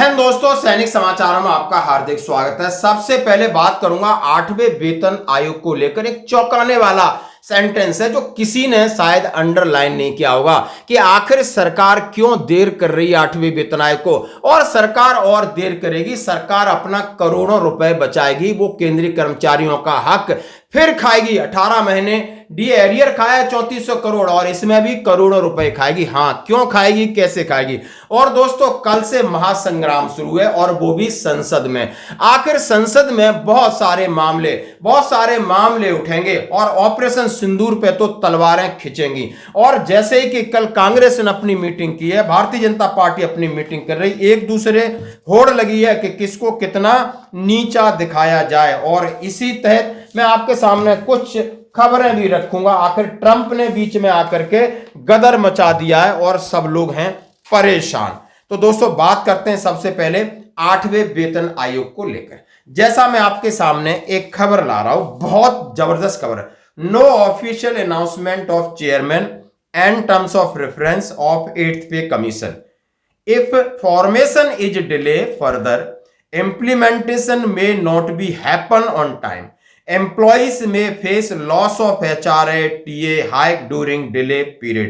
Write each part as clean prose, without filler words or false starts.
जय हिंद दोस्तों, सैनिक समाचारों में आपका हार्दिक स्वागत है। सबसे पहले बात करूंगा 8वें वेतन आयोग को लेकर। एक चौंकाने वाला सेंटेंस है जो किसी ने शायद अंडरलाइन नहीं किया होगा कि आखिर सरकार क्यों देर कर रही है 8वें वेतन आयोग को, और सरकार और देर करेगी। सरकार अपना करोड़ों रुपए बचाएगी, वो केंद्रीय कर्मचारियों का हक फिर खाएगी। 18 महीने डी एरियर खाया 3400 करोड़ और इसमें भी करोड़ों रुपए खाएगी। हां, क्यों खाएगी, कैसे खाएगी? और दोस्तों, कल से महासंग्राम शुरू है और वो भी संसद में। आखिर संसद में बहुत सारे मामले उठेंगे और ऑपरेशन सिंदूर पे तो तलवारें खिंचेंगी। और जैसे ही कि कल कांग्रेस ने अपनी मीटिंग की है, भारतीय जनता पार्टी अपनी मीटिंग कर रही, एक दूसरे होड़ लगी है कि किसको कितना नीचा दिखाया जाए। और इसी तहत मैं आपके सामने कुछ खबरें भी रखूंगा। आखिर ट्रंप ने बीच में आकर के गदर मचा दिया है और सब लोग हैं परेशान। तो दोस्तों, बात करते हैं सबसे पहले 8वें वेतन आयोग को लेकर। जैसा मैं आपके सामने एक खबर ला रहा हूं, बहुत जबरदस्त खबर है। No official announcement of chairman and terms of reference of 8th pay commission. If formation is delay further, implementation may not be happen on time. Employees may face loss of HRA TA hike during delay period,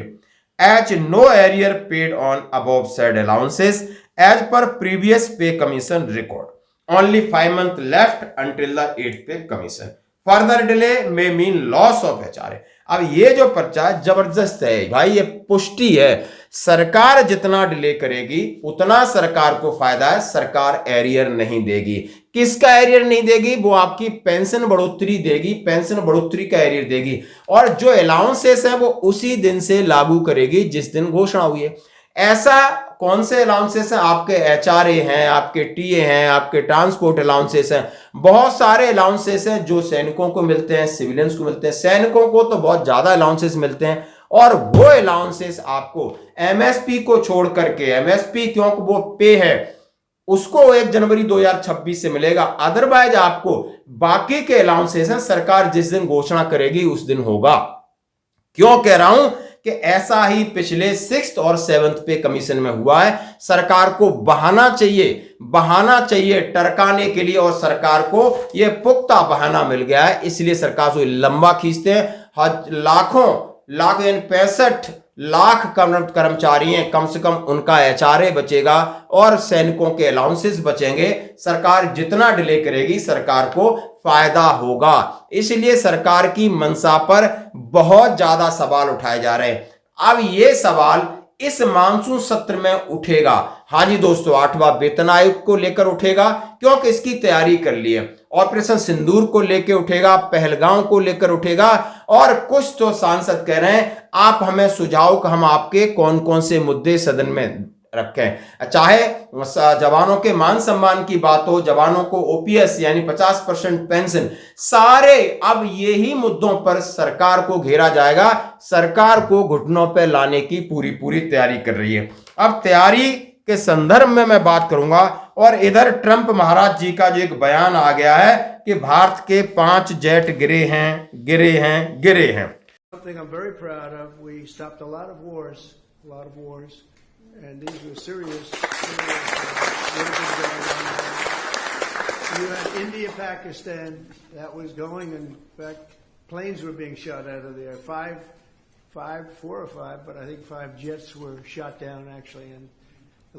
as no arrear paid on above said allowances as per previous pay commission record. Only 5 months left until the 8th pay commission. Further delay may mean loss of HRA. अब ये जो पर्चा जबरदस्त है भाई, ये पुष्टि है। सरकार जितना डिले करेगी उतना सरकार को फायदा है। सरकार एरियर नहीं देगी। किसका एरियर नहीं देगी? वो आपकी पेंशन बढ़ोतरी देगी, पेंशन बढ़ोतरी का एरियर देगी। और जो अलाउंसेस है वो उसी दिन से लागू करेगी जिस दिन घोषणा हुई है। ऐसा कौन से अलाउंसेस हैं? आपके एचआरए हैं, आपके टीए हैं, आपके ट्रांसपोर्ट अलाउंसेस हैं। बहुत सारे अलाउंसेस हैं जो सैनिकों को मिलते हैं, सिविलियंस को मिलते हैं। सैनिकों को तो बहुत ज्यादा अलाउंसेस मिलते हैं और वो अलाउंसेस आपको एमएसपी को छोड़ करके, एमएसपी क्योंकि वो पे है, उसको 1 जनवरी 2026 से मिलेगा। अदरवाइज आपको बाकी के अलाउंसेस हैं, सरकार जिस दिन घोषणा करेगी उस दिन होगा। क्यों कह रहा हूं कि ऐसा ही पिछले 6th और 7th पे कमीशन में हुआ है। सरकार को बहाना चाहिए टरकाने के लिए, और सरकार को यह पुख्ता बहाना मिल गया है। इसलिए सरकार को लंबा खींचते हैं। लाख यानी 65 लाख कर्मचारी हैं, कम से कम उनका एचआरए बचेगा और सैनिकों के अलाउंसेस बचेंगे। सरकार जितना डिले करेगी सरकार को फायदा होगा। इसलिए सरकार की मंशा पर बहुत ज्यादा सवाल उठाए जा रहे हैं। अब ये सवाल इस मानसून सत्र में उठेगा। हाँ जी दोस्तों, 8वां वेतन आयोग को लेकर उठेगा क्योंकि इसकी तैयारी कर ली है। ऑपरेशन सिंदूर को लेकर उठेगा, पहलगांव को लेकर उठेगा। और कुछ तो सांसद कह रहे हैं आप हमें सुझाव कि हम आपके कौन कौन से मुद्दे सदन में रखें। चाहे जवानों के मान सम्मान की बात हो, जवानों को ओपीएस यानी 50% पेंशन, सारे अब यही मुद्दों पर सरकार को घेरा जाएगा। सरकार को घुटनों पर लाने की पूरी तैयारी कर रही है। अब तैयारी के संदर्भ में मैं बात करूंगा। और इधर ट्रंप महाराज जी का जो एक बयान आ गया है कि भारत के 5 जेट गिरे हैं। Something I'm very proud of. We stopped a lot of wars, and these were serious what has been going on. You had India, Pakistan, that was going, and in fact, planes were being shot out of there. 4 or 5, but I think 5 jets were shot down actually. And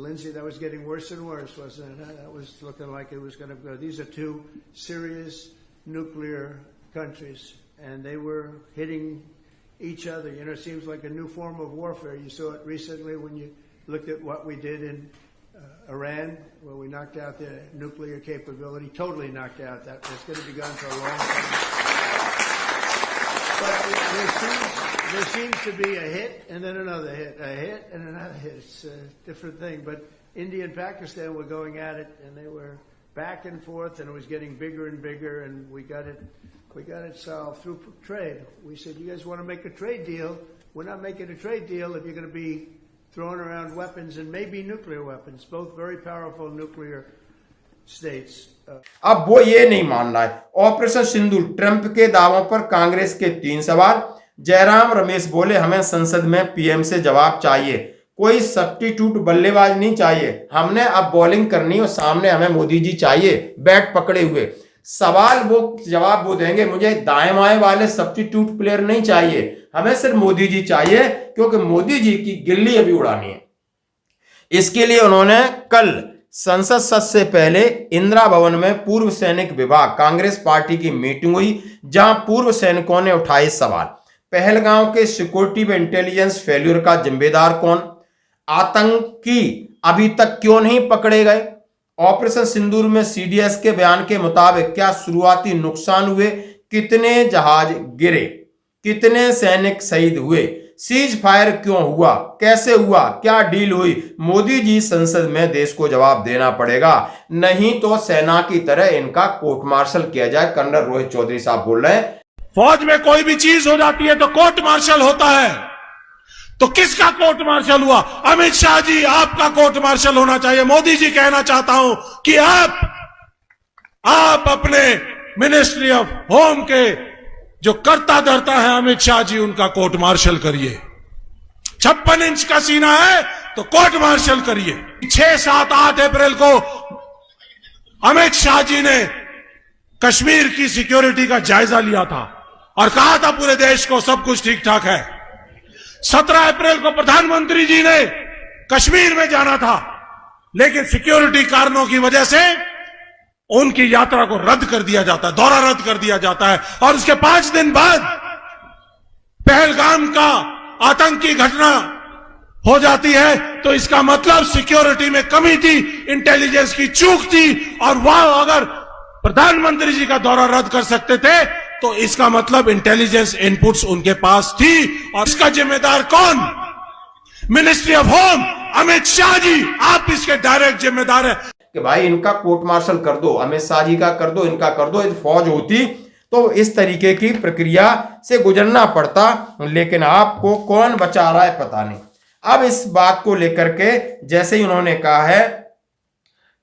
Lindsay, that was getting worse and worse, wasn't it? That was looking like it was going to go. These are 2 serious nuclear countries, and they were hitting each other. You know, it seems like a new form of warfare. You saw it recently when you looked at what we did in Iran, where we knocked out their nuclear capability, totally knocked out. That was going to be gone for a long time. But there seems to be a hit and then another hit, a hit and another hit. It's a different thing. But India and Pakistan were going at it, and they were back and forth, and it was getting bigger and bigger, and we got it solved through trade. We said, you guys want to make a trade deal? We're not making a trade deal if you're going to be throwing around weapons, and maybe nuclear weapons, both very powerful nuclear states. अब वो ये नहीं मान रहा है। Operation सिंदूर, Trump के दावों पर कांग्रेस के 3 सवाल। जयराम रमेश बोले हमें संसद में पीएम से जवाब चाहिए। कोई सब्स्टिट्यूट बल्लेबाज नहीं चाहिए, हमने अब बॉलिंग करनी और सामने हमें मोदी जी चाहिए बैट पकड़े हुए। सवाल वो जवाब वो देंगे, मुझे दाएं बाएं वाले सब्स्टिट्यूट प्लेयर नहीं चाहिए, हमें सिर्फ मोदी जी चाहिए, क्योंकि मोदी जी की गिल्ली अभी उड़ानी है। इसके लिए उन्होंने कल संसद सत्र से पहले इंदिरा भवन में पूर्व सैनिक विभाग कांग्रेस पार्टी की मीटिंग हुई, जहां पूर्व सैनिकों ने उठाए सवाल। पहलगांव के सिक्योरिटी व इंटेलिजेंस फेल्यूर का जिम्मेदार कौन? आतंकी अभी तक क्यों नहीं पकड़े गए? ऑपरेशन सिंदूर में सीडीएस के बयान के मुताबिक क्या शुरुआती नुकसान हुए? कितने जहाज गिरे? कितने सैनिक शहीद हुए? सीज फायर क्यों हुआ? कैसे हुआ? क्या डील हुई? मोदी जी संसद में देश को जवाब देना पड़ेगा, नहीं तो सेना की तरह इनका कोर्ट मार्शल किया जाए। कर्नल रोहित चौधरी साहब बोल रहे हैं, फौज में कोई भी चीज हो जाती है तो कोर्ट मार्शल होता है। तो किसका कोर्ट मार्शल हुआ? अमित शाह जी, आपका कोर्ट मार्शल होना चाहिए। मोदी जी, कहना चाहता हूं कि आप अपने मिनिस्ट्री ऑफ होम के जो कर्ता धर्ता है अमित शाह जी, उनका कोर्ट मार्शल करिए। 56 इंच का सीना है तो कोर्ट मार्शल करिए। 6, 7, 8 अप्रैल को अमित शाह जी ने कश्मीर की सिक्योरिटी का जायजा लिया था और कहा था पूरे देश को सब कुछ ठीक ठाक है। 17 अप्रैल को प्रधानमंत्री जी ने कश्मीर में जाना था, लेकिन सिक्योरिटी कारणों की वजह से उनकी यात्रा को रद्द कर दिया जाता है, दौरा रद्द कर दिया जाता है। और उसके 5 दिन बाद पहलगाम का आतंकी घटना हो जाती है, तो इसका मतलब सिक्योरिटी में कमी थी, इंटेलिजेंस की चूक थी। और वह अगर प्रधानमंत्री जी का दौरा रद्द कर सकते थे तो इसका मतलब इंटेलिजेंस इनपुट्स उनके पास थी। और इसका जिम्मेदार कौन? Ministry of home, Amit Shah ji, आप इसके डायरेक्ट जिम्मेदार है कि भाई इनका कोर्ट मार्शल कर दो, अमित शाह जी का कर दो, इनका कर दो। यदि फौज होती तो इस तरीके की प्रक्रिया से गुजरना पड़ता, लेकिन आपको कौन बचा रहा है पता नहीं। अब इस बात को लेकर के जैसे ही उन्होंने कहा है,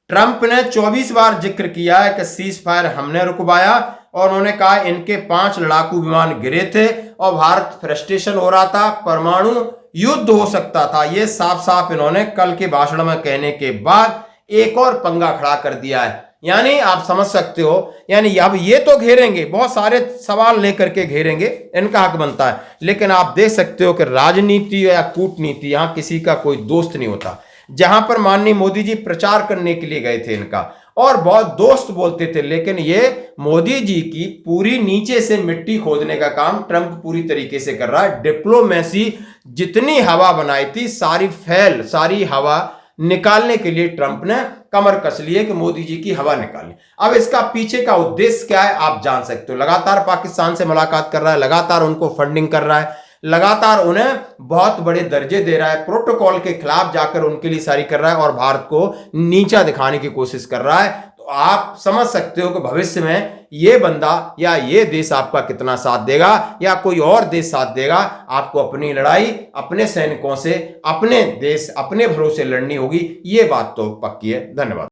ट्रंप ने 24 बार जिक्र किया है कि सीज फायर हमने रुकवाया, और उन्होंने कहा इनके 5 लड़ाकू विमान गिरे थे और भारत फ्रस्ट्रेशन हो रहा था, परमाणु युद्ध हो सकता था। ये साफ साफ इन्होंने कल के भाषण में कहने के बाद एक और पंगा खड़ा कर दिया है। यानी आप समझ सकते हो, यानी अब ये तो घेरेंगे, बहुत सारे सवाल लेकर के घेरेंगे, इनका हक बनता है, लेकिन आप देख सकते हो कि राजनीति या कूटनीति यहां किसी का कोई दोस्त नहीं होता। जहां पर माननीय मोदी जी प्रचार करने के लिए गए थे इनका, और बहुत दोस्त बोलते थे, लेकिन ये मोदी जी की पूरी नीचे से मिट्टी खोदने का काम ट्रंप पूरी तरीके से कर रहा है। डिप्लोमेसी जितनी हवा बनाई थी सारी हवा निकालने के लिए ट्रंप ने कमर कस ली है कि मोदी जी की हवा निकालें। अब इसका पीछे का उद्देश्य क्या है आप जान सकते हो। लगातार पाकिस्तान से मुलाकात कर रहा है, लगातार उनको फंडिंग कर रहा है, लगातार उन्हें बहुत बड़े दर्जे दे रहा है, प्रोटोकॉल के खिलाफ जाकर उनके लिए सारी कर रहा है और भारत को नीचा दिखाने की कोशिश कर रहा है। तो आप समझ सकते हो कि भविष्य में ये बंदा या ये देश आपका कितना साथ देगा, या कोई और देश साथ देगा। आपको अपनी लड़ाई अपने सैनिकों से, अपने देश, अपने भरोसे लड़नी होगी, ये बात तो पक्की है। धन्यवाद।